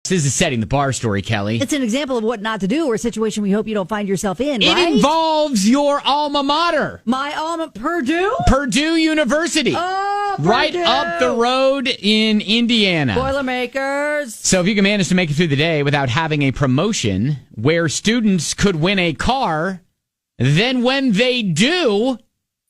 This is setting the bar story, Kelly. It's an example of what not to do or a situation we hope you don't find yourself in, It right? involves your alma mater. My alma, Purdue? Purdue University. Oh, Purdue. Right up the road in Indiana. Boilermakers. So if you can manage to make it through the day without having a promotion where students could win a car, then when they do,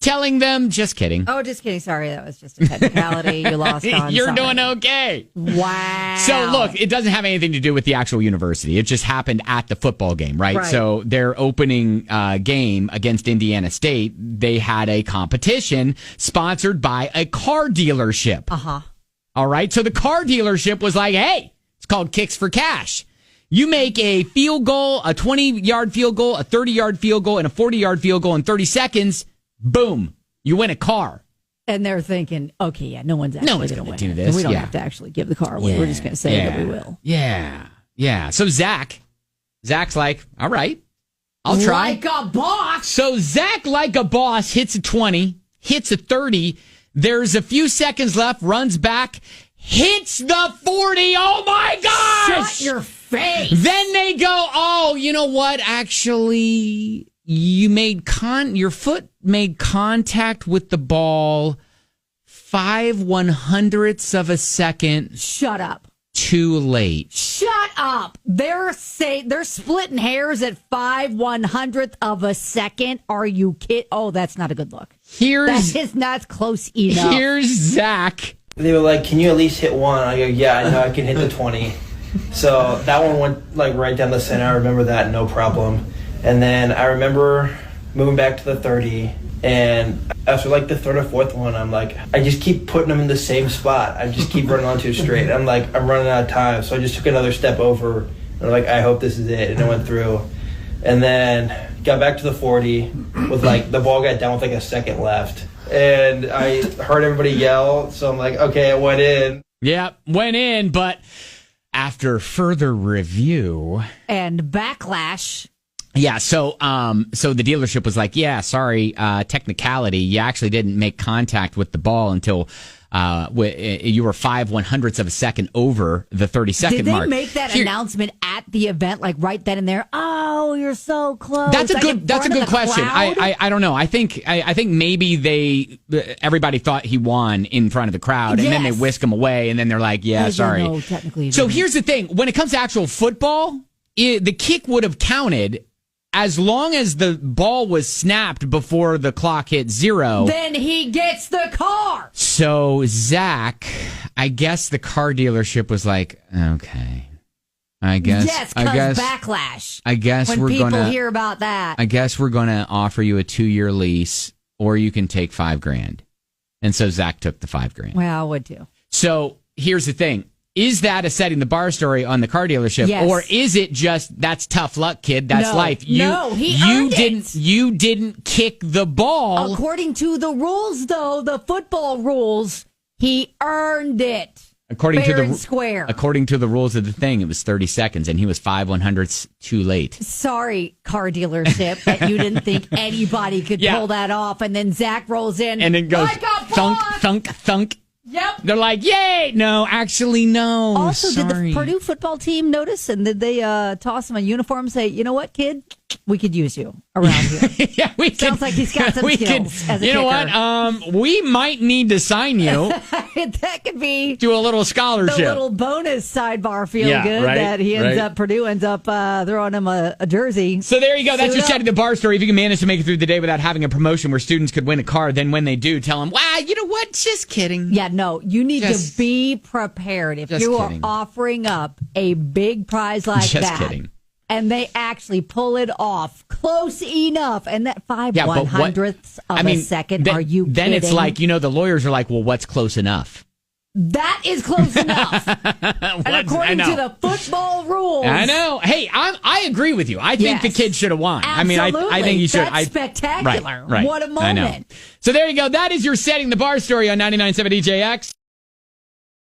telling them, just kidding. Oh, just kidding. Sorry, that was just a technicality. You lost on. You're Sorry. doing okay. Wow. So look, it doesn't have anything to do with the actual university. It just happened at the football game, right? So their opening game against Indiana State, they had a competition sponsored by a car dealership. Uh-huh. All right. So the car dealership was like, hey, it's called Kicks for Cash. You make a field goal, a 20-yard field goal, a 30-yard field goal, and a 40-yard field goal in 30 seconds. Boom. You win a car. And they're thinking, okay, yeah, no one's actually going to do this. We don't have to actually give the car away. We're just going to say that we will. Yeah. So Zach's like, all right, I'll try. Like a boss. So Zach, like a boss, hits a 20, hits a 30. There's a few seconds left, runs back, hits the 40. Oh, my gosh. Shut your face. Then they go, oh, you know what? Actually, your foot made contact with the ball 5/100ths of a second. Shut up. Too late. Shut up. They're splitting hairs at 5/100th of a second. Are you kidding? Oh, that's not a good look. That is not close enough. Here's Zach. They were like, can you at least hit one? I go, yeah, I know I can hit the 20. So that one went like right down the center. I remember that, no problem. And then I remember moving back to the 30, and after like the third or fourth one, I'm like, I just keep putting them in the same spot. I just keep running on too straight. I'm like, I'm running out of time. So I just took another step over, and I'm like, I hope this is it. And it went through. And then got back to the 40 with like, the ball got down with like a second left. And I heard everybody yell, so I'm like, okay, it went in. Yeah, went in, but after further review and backlash. Yeah, so the dealership was like, yeah, sorry, technicality, you actually didn't make contact with the ball until you were 5/100ths of a second over the 30-second mark. Did they make that announcement at the event, like right then and there? Oh, you're so close. That's a good question. I don't know. I think maybe everybody thought he won in front of the crowd, and then they whisk him away, and then they're like, yeah, sorry. No, technically. So here's the thing: when it comes to actual football, the kick would have counted as long as the ball was snapped before the clock hit 0. Then he gets the car. So Zach, I guess the car dealership was like, okay, I guess backlash. I guess when we're people gonna hear about that. I guess we're gonna offer you a 2-year lease, or you can take $5,000. And so Zach took the $5,000. Well, I would too. So here's the thing. Is that a setting the bar story on the car dealership? Yes. Or is it just, that's tough luck, kid, that's life? He earned it. You didn't kick the ball. According to the rules, though, the football rules, he earned it. According fair to and square. According to the rules of the thing, it was 30 seconds, and he was 5/100ths too late. Sorry, car dealership, that you didn't think anybody could pull that off. And then Zach rolls in. And it goes like a thunk, boss. thunk, thunk. Yep. They're like, yay! No, actually, no. Also, sorry. did the Purdue football team notice, and did they toss him a uniform and say, you know what, kid? We could use you around here. Yeah, Sounds like he's got some skills as a You know kicker. what? We might need to sign you. That could be do a little scholarship. The little bonus sidebar feel good that he ends up, Purdue ends up throwing him a jersey. So there you go. That's your setting the bar story. If you can manage to make it through the day without having a promotion where students could win a car, then when they do, tell them, wow, you know what? Just kidding. Yeah, no, you need to be prepared. If you are offering up a big prize like that. Just kidding. And they actually pull it off close enough. And that 5/100ths of a second, are you kidding? Then it's like, the lawyers are like, well, what's close enough? That is close enough. And according to the football rules. I know. Hey, I agree with you. I think the kid should have won. Absolutely. I mean, he should. That's spectacular. Right. What a moment. So there you go. That is your setting the bar story on 99.7 DJX.